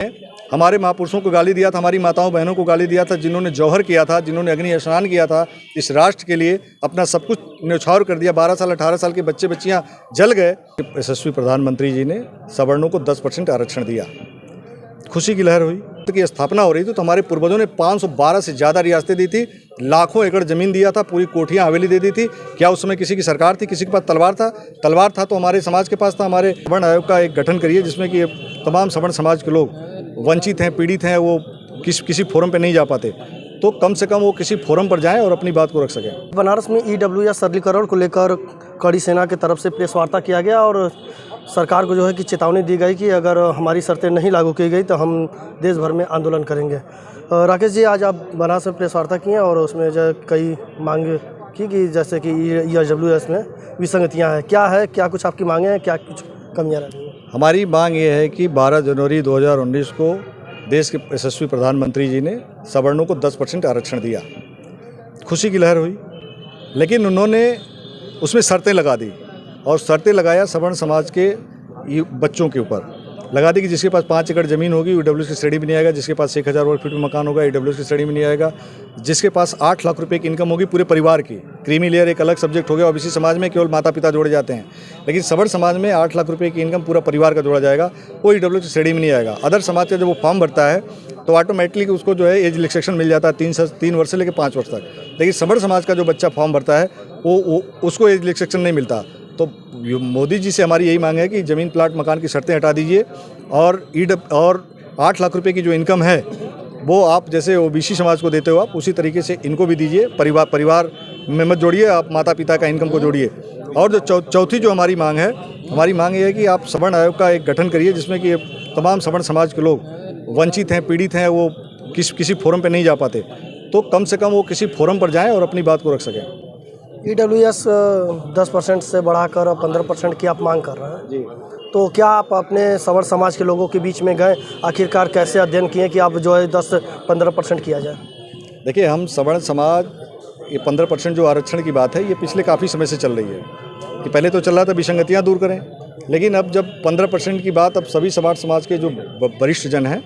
हमारे महापुरुषों को गाली दिया था, हमारी माताओं बहनों को गाली दिया था, जिन्होंने जौहर किया था, जिन्होंने अग्नि स्नान किया था, इस राष्ट्र के लिए अपना सब कुछ न्यौछावर कर दिया। 12 साल 18 साल के बच्चे बच्चियां जल गए। यशस्वी प्रधानमंत्री जी ने सवर्णों को 10% आरक्षण दिया, खुशी की लहर हुई। की स्थापना हो रही थी तो हमारे पूर्वजों ने 512 से ज़्यादा रियासतें दी थी, लाखों एकड़ ज़मीन दिया था, पूरी कोठियाँ हवेली दे दी थी। क्या उस समय किसी की सरकार थी? किसी के पास तलवार था तो हमारे समाज के पास था। हमारे सवर्ण आयोग का एक गठन करिए जिसमें कि तमाम सवर्ण समाज के लोग वंचित हैं, पीड़ित हैं, वो किसी फोरम पर नहीं जा पाते, तो कम से कम वो किसी फोरम पर जाएं और अपनी बात को रख सकें। बनारस में EWS सरलीकरण को लेकर कड़ी सेना की तरफ से प्रेस वार्ता किया गया और सरकार को जो है कि चेतावनी दी गई कि अगर हमारी शर्तें नहीं लागू की गई तो हम देश भर में आंदोलन करेंगे। राकेश जी, आज आप बनारस में प्रेस वार्ता किए और उसमें जो कई मांग की कि जैसे कि EWS में विसंगतियाँ हैं, क्या कुछ आपकी मांगे हैं, क्या कुछ कमियाँ रही हैं? हमारी मांग ये है कि 12 जनवरी 2019 को देश के यशस्वी प्रधानमंत्री जी ने सवर्णों को 10% आरक्षण दिया, खुशी की लहर हुई। लेकिन उन्होंने उसमें शर्तें लगा दी और शर्तें लगाया सवर्ण समाज के बच्चों के ऊपर लगा दी कि जिसके पास 5 एकड़ ज़मीन होगी EWS की श्रेणी में नहीं आएगा, जिसके पास 1000 वर्ग फीट में मकान होगा EWS की श्रेणी में नहीं आएगा, जिसके पास 8 लाख रुपए की इनकम होगी पूरे परिवार की। क्रीमी लेयर एक अलग सब्जेक्ट हो गया। ओबीसी समाज में केवल माता पिता जोड़े जाते हैं, लेकिन सवर्ण समाज में 8 लाख रुपए की इनकम पूरा परिवार का जोड़ा जाएगा, वो EWS की श्रेणी में नहीं आएगा। अदर समाज का जब वो फॉर्म भरता है तो ऑटोमेटिकली उसको जो है एज रिलैक्सेशन मिल जाता है 3 वर्ष से लेकर 5 वर्ष तक। लेकिन सवर्ण समाज का जो बच्चा फॉर्म भरता है वो उसको एज रिलैक्सेशन नहीं मिलता। तो मोदी जी से हमारी यही मांग है कि ज़मीन प्लाट मकान की शर्तें हटा दीजिए और 8 लाख रुपए की जो इनकम है वो आप जैसे ओबीसी समाज को देते हो आप उसी तरीके से इनको भी दीजिए। परिवार में मत जोड़िए, आप माता पिता का इनकम को जोड़िए। और जो चौथी जो हमारी मांग ये है कि आप सवर्ण आयोग का एक गठन करिए जिसमें कि तमाम सवर्ण समाज के लोग वंचित हैं, पीड़ित हैं, वो किसी फोरम पर नहीं जा पाते, तो कम से कम वो किसी फोरम पर जाएँ और अपनी बात को रख सकें। EWS 10% से बढ़ाकर 15% की आप मांग कर रहे हैं जी। तो क्या आप अपने सवर्ण समाज के लोगों के बीच में गए, आखिरकार कैसे अध्ययन किए कि आप जो है 10-15% किया जाए? देखिए, हम सवर्ण समाज ये 15% जो आरक्षण की बात है ये पिछले काफ़ी समय से चल रही है कि पहले तो चल रहा था विसंगतियाँ दूर करें, लेकिन अब जब 15% की बात, अब सभी समाज के जो वरिष्ठ जन हैं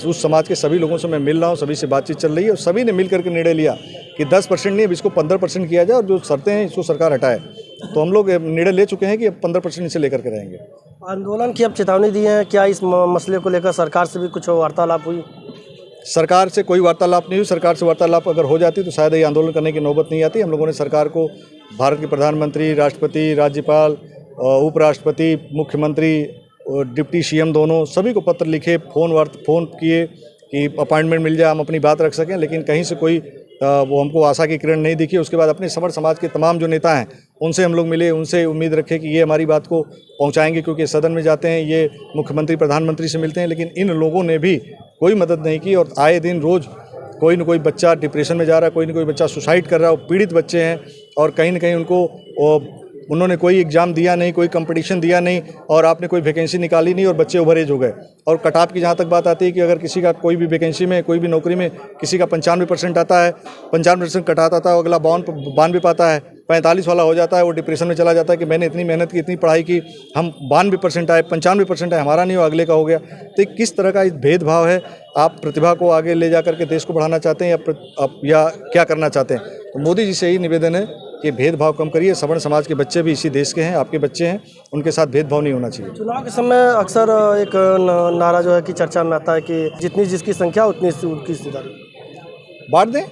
उस समाज के सभी लोगों से मैं मिल रहा हूँ, सभी से बातचीत चल रही है और सभी ने मिल करके निर्णय लिया कि 10% नहीं, अब इसको 15% किया जाए और जो शर्तें हैं इसको सरकार हटाए। तो हम लोग निर्णय ले चुके हैं कि अब 15% इसे लेकर के रहेंगे। आंदोलन की अब चेतावनी दी है, क्या इस मसले को लेकर सरकार से भी कुछ वार्तालाप हुई? सरकार से कोई वार्तालाप नहीं हुई। सरकार से वार्तालाप अगर हो जाती तो शायद ये आंदोलन करने की नौबत नहीं आती। हम लोगों ने सरकार को, भारत के प्रधानमंत्री, राष्ट्रपति, राज्यपाल, उपराष्ट्रपति, मुख्यमंत्री और डिप्टी CM दोनों सभी को पत्र लिखे, फ़ोन किए कि अपॉइंटमेंट मिल जाए, हम अपनी बात रख सकें, लेकिन कहीं से कोई वो हमको आशा की किरण नहीं दिखी। उसके बाद अपने सवर्ण समाज के तमाम जो नेता हैं उनसे हम लोग मिले, उनसे उम्मीद रखे कि ये हमारी बात को पहुंचाएंगे, क्योंकि सदन में जाते हैं, ये मुख्यमंत्री प्रधानमंत्री से मिलते हैं, लेकिन इन लोगों ने भी कोई मदद नहीं की। और आए दिन रोज़ कोई न कोई बच्चा डिप्रेशन में जा रहा है, कोई न कोई बच्चा सुसाइड कर रहा है, वो पीड़ित बच्चे हैं और कहीं न कहीं उन्होंने कोई एग्ज़ाम दिया नहीं, कोई कंपटीशन दिया नहीं और आपने कोई वैकेंसी निकाली नहीं और बच्चे ओवरेज हो गए। और कट ऑफ की जहाँ तक बात आती है कि अगर किसी का कोई भी वैकेंसी में, कोई भी नौकरी में किसी का 95% आता है, 95% कट आता है, अगला 92 पाता है, 45 वाला हो जाता है, वो डिप्रेशन में चला जाता है कि मैंने इतनी मेहनत की, इतनी पढ़ाई की, हम 92% आए, 95% आए, हमारा नहीं हो, अगले का हो गया। तो किस तरह का इस भेदभाव है? आप प्रतिभा को आगे ले जा करके देश को बढ़ाना चाहते हैं या क्या करना चाहते हैं? तो मोदी जी से यही निवेदन है कि भेदभाव कम करिए। सवर्ण समाज के बच्चे भी इसी देश के हैं, आपके बच्चे हैं, उनके साथ भेदभाव नहीं होना चाहिए। चुनाव के समय अक्सर एक नारा जो है कि चर्चा में आता है कि जितनी जिसकी संख्या उतनी उनकी हिस्सेदारी। बांट दें,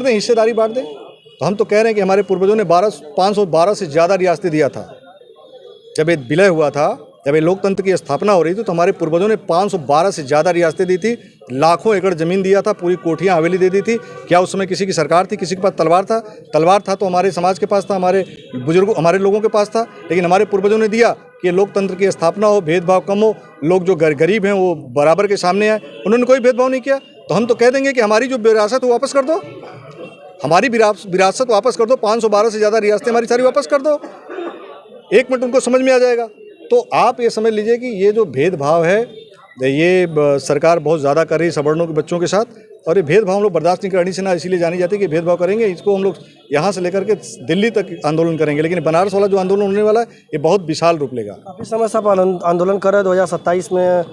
हिस्सेदारी बांट दें। तो हम तो कह रहे हैं कि हमारे पूर्वजों ने 512 से ज़्यादा रियासतें दिया था। जब ये विलय हुआ था, जब ये लोकतंत्र की स्थापना हो रही थी, तो हमारे पूर्वजों ने 512 से ज़्यादा रियासतें दी थी, लाखों एकड़ ज़मीन दिया था, पूरी कोठियाँ हवेली दे दी थी। क्या उस समय किसी की सरकार थी? किसी के पास तलवार था तो हमारे समाज के पास था, हमारे बुजुर्गों, हमारे लोगों के पास था। लेकिन हमारे पूर्वजों ने दिया कि लोकतंत्र की स्थापना हो, भेदभाव कम हो, लोग जो गरीब हैं वो बराबर के सामने आए। उन्होंने कोई भेदभाव नहीं किया। तो हम तो कह देंगे कि हमारी जो विरासत वो वापस कर दो, हमारी विरासत वापस कर दो। 512 से ज़्यादा रियासतें हमारी सारी वापस कर दो, 1 मिनट उनको समझ में आ जाएगा। तो आप ये समझ लीजिए कि ये जो भेदभाव है ये सरकार बहुत ज़्यादा कर रही है सवर्णों के बच्चों के साथ, और ये भेदभाव हम लोग बर्दाश्त नहीं करनी से ना, इसीलिए जानी जाती है कि भेदभाव करेंगे। इसको हम लोग यहाँ से लेकर के दिल्ली तक आंदोलन करेंगे, लेकिन बनारस वाला जो आंदोलन होने वाला है ये बहुत विशाल रूप लेगा। काफ़ी समय से आप आंदोलन कर रहे हैं। 2027 में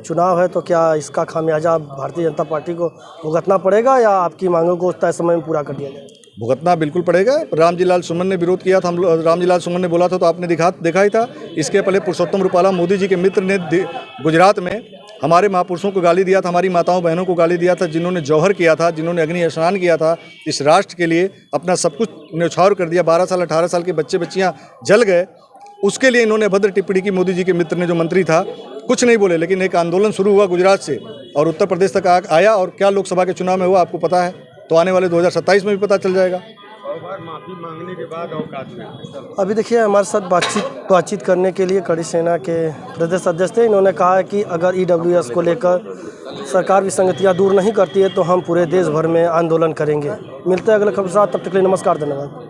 चुनाव है, तो क्या इसका खामियाजा भारतीय जनता पार्टी को भुगतना पड़ेगा या आपकी मांगों को तय समय में पूरा कर दिया जाए? भुगतना बिल्कुल पड़ेगा। रामजी लाल सुमन ने विरोध किया था, हम लोग रामजी लाल सुमन ने बोला था तो आपने देखा ही था। इसके पहले पुरुषोत्तम रूपाला मोदी जी के मित्र ने गुजरात में हमारे महापुरुषों को गाली दिया था, हमारी माताओं बहनों को गाली दिया था, जिन्होंने जौहर किया था, जिन्होंने अग्नि स्नान किया था, इस राष्ट्र के लिए अपना सब कुछ न्यौछावर कर दिया। 12 साल 18 साल के बच्चे बच्चियाँ जल गए, उसके लिए इन्होंने अभद्र टिप्पणी की। मोदी जी के मित्र ने, जो मंत्री था, कुछ नहीं बोले, लेकिन एक आंदोलन शुरू हुआ गुजरात से और उत्तर प्रदेश तक आया। और क्या लोकसभा के चुनाव में हुआ आपको पता है, तो आने वाले 2027 में भी पता चल जाएगा। माफी मांगने के बाद औकात में अभी देखिए, हमारे साथ बातचीत करने के लिए कड़ी सेना के प्रदेश अध्यक्ष थे। इन्होंने कहा है कि अगर EWS को लेकर सरकार विसंगतियां दूर नहीं करती है तो हम पूरे देश भर में आंदोलन करेंगे। मिलते हैं अगले खबर के साथ, तब तक के लिए नमस्कार, धन्यवाद।